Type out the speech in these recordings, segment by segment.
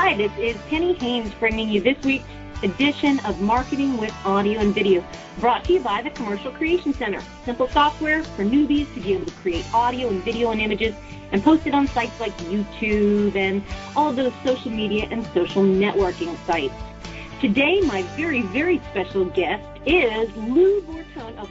Hi, this is Penny Haynes bringing you this week's edition of Marketing with Audio and Video, brought to you by the Commercial Creation Center. Simple software for newbies to be able to create audio and video and images and post it on sites like YouTube and all those social media and social networking sites. Today, my very, very special guest is Lou Bortone of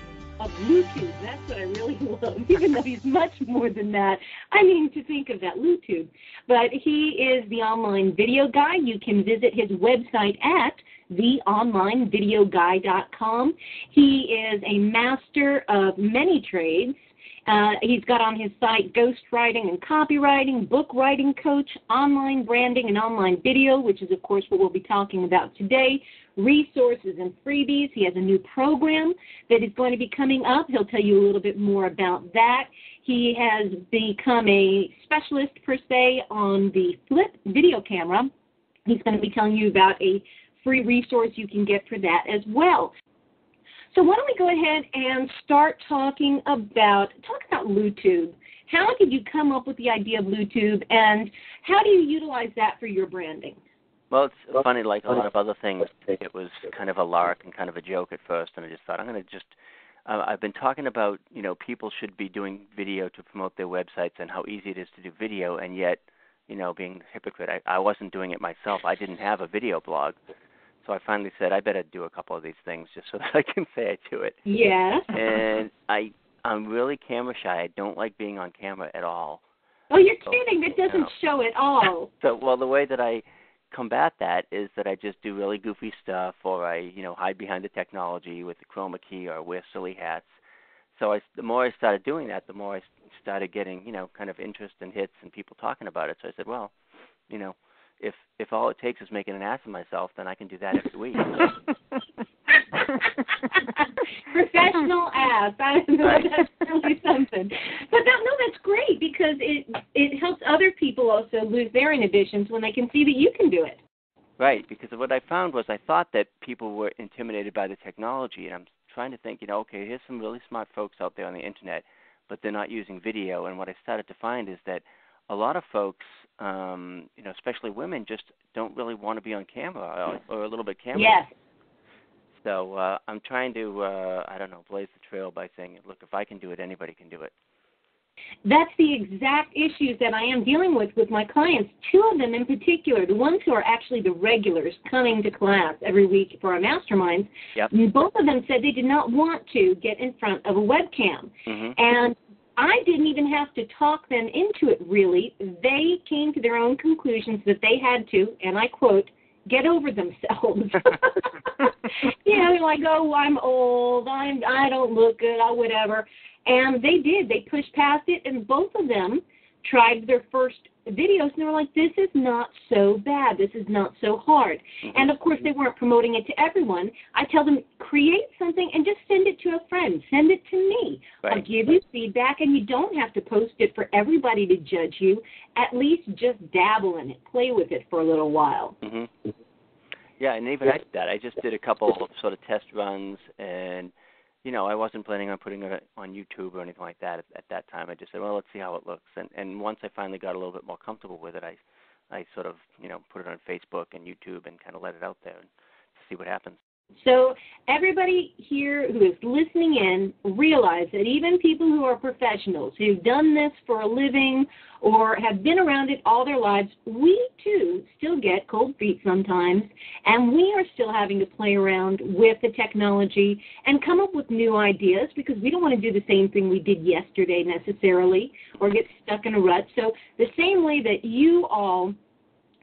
LouTube. That's what I really love, even though he's much more than that. I mean, to think of that, LouTube. But he is the online video guy. You can visit his website at theonlinevideoguy.com. He is a master of many trades. He's got on his site ghostwriting and copywriting, book writing coach, online branding and online video, which is, of course, what we'll be talking about today, resources and freebies. He has a new program that is going to be coming up. He'll tell you a little bit more about that. He has become a specialist, per se, on the Flip video camera. He's going to be telling you about a free resource you can get for that as well. So why don't we go ahead and start talking about LouTube. How did you come up with the idea of LouTube, and how do you utilize that for your branding? Well, it's funny, like a lot of other things, it was kind of a lark and kind of a joke at first, and I just thought, I've been talking about, people should be doing video to promote their websites and how easy it is to do video, and yet, being a hypocrite, I wasn't doing it myself. I didn't have a video blog. So I finally said, I better do a couple of these things just so that I can say I do it. Yeah. And I'm really camera shy. I don't like being on camera at all. Oh, you're kidding. It doesn't show at all. So, the way that I combat that is that I just do really goofy stuff, or I, hide behind the technology with the chroma key or wear silly hats. So the more I started doing that, the more I started getting, kind of interest and hits and people talking about it. So I said, well, if all it takes is making an ass of myself, then I can do that every week. Professional ass. I don't know. That's really something. But that's great, because it helps other people also lose their inhibitions when they can see that you can do it. Right, because what I found was I thought that people were intimidated by the technology, and I'm trying to think, okay, here's some really smart folks out there on the Internet, but they're not using video. And what I started to find is that a lot of folks, especially women, just don't really want to be on camera or a little bit camera. Yes. So I'm trying to, blaze the trail by saying, look, if I can do it, anybody can do it. That's the exact issues that I am dealing with my clients. Two of them in particular, the ones who are actually the regulars coming to class every week for our masterminds, yep. Both of them said they did not want to get in front of a webcam. Mm-hmm. And I didn't even have to talk them into it, really. They came to their own conclusions that they had to, and I quote, get over themselves. They're like, oh, I'm old, I don't look good, or whatever. And they did. They pushed past it, and both of them tried their first videos, and they were like, this is not so bad. This is not so hard. Mm-hmm. And, of course, they weren't promoting it to everyone. I tell them, create something and just send it to a friend. Send it to me. Right. I'll give you feedback, and you don't have to post it for everybody to judge you. At least just dabble in it. Play with it for a little while. Mm-hmm. Yeah, and even I did that. I just did a couple of sort of test runs, and I wasn't planning on putting it on YouTube or anything like that at that time. I just said, well, let's see how it looks. And once I finally got a little bit more comfortable with it, I sort of, put it on Facebook and YouTube and kind of let it out there and see what happens. So everybody here who is listening in, realize that even people who are professionals, who've done this for a living or have been around it all their lives, we too still get cold feet sometimes, and we are still having to play around with the technology and come up with new ideas, because we don't want to do the same thing we did yesterday necessarily or get stuck in a rut. So the same way that you all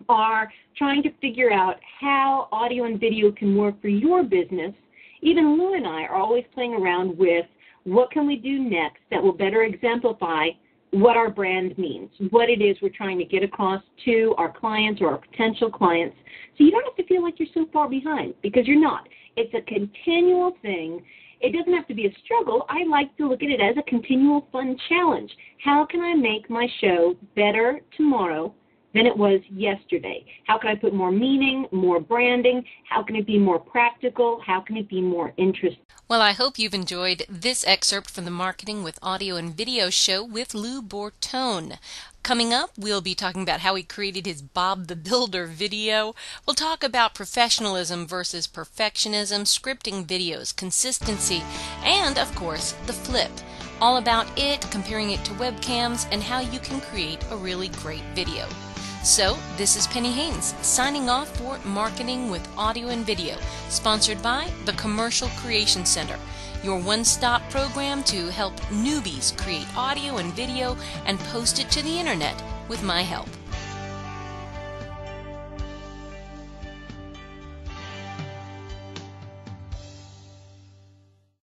are trying to figure out how audio and video can work for your business, even Lou and I are always playing around with what can we do next that will better exemplify what our brand means, what it is we're trying to get across to our clients or our potential clients. So you don't have to feel like you're so far behind, because you're not. It's a continual thing. It doesn't have to be a struggle. I like to look at it as a continual fun challenge. How can I make my show better tomorrow than it was yesterday? How can I put more meaning, more branding? How can it be more practical? How can it be more interesting? Well, I hope you've enjoyed this excerpt from the Marketing with Audio and Video show with Lou Bortone. Coming up, we'll be talking about how he created his Bob the Builder video. We'll talk about professionalism versus perfectionism, scripting videos, consistency, and, of course, the flip. All about it, comparing it to webcams, and how you can create a really great video. So, this is Penny Haynes, signing off for Marketing with Audio and Video, sponsored by the Commercial Creation Center, your one-stop program to help newbies create audio and video and post it to the internet with my help.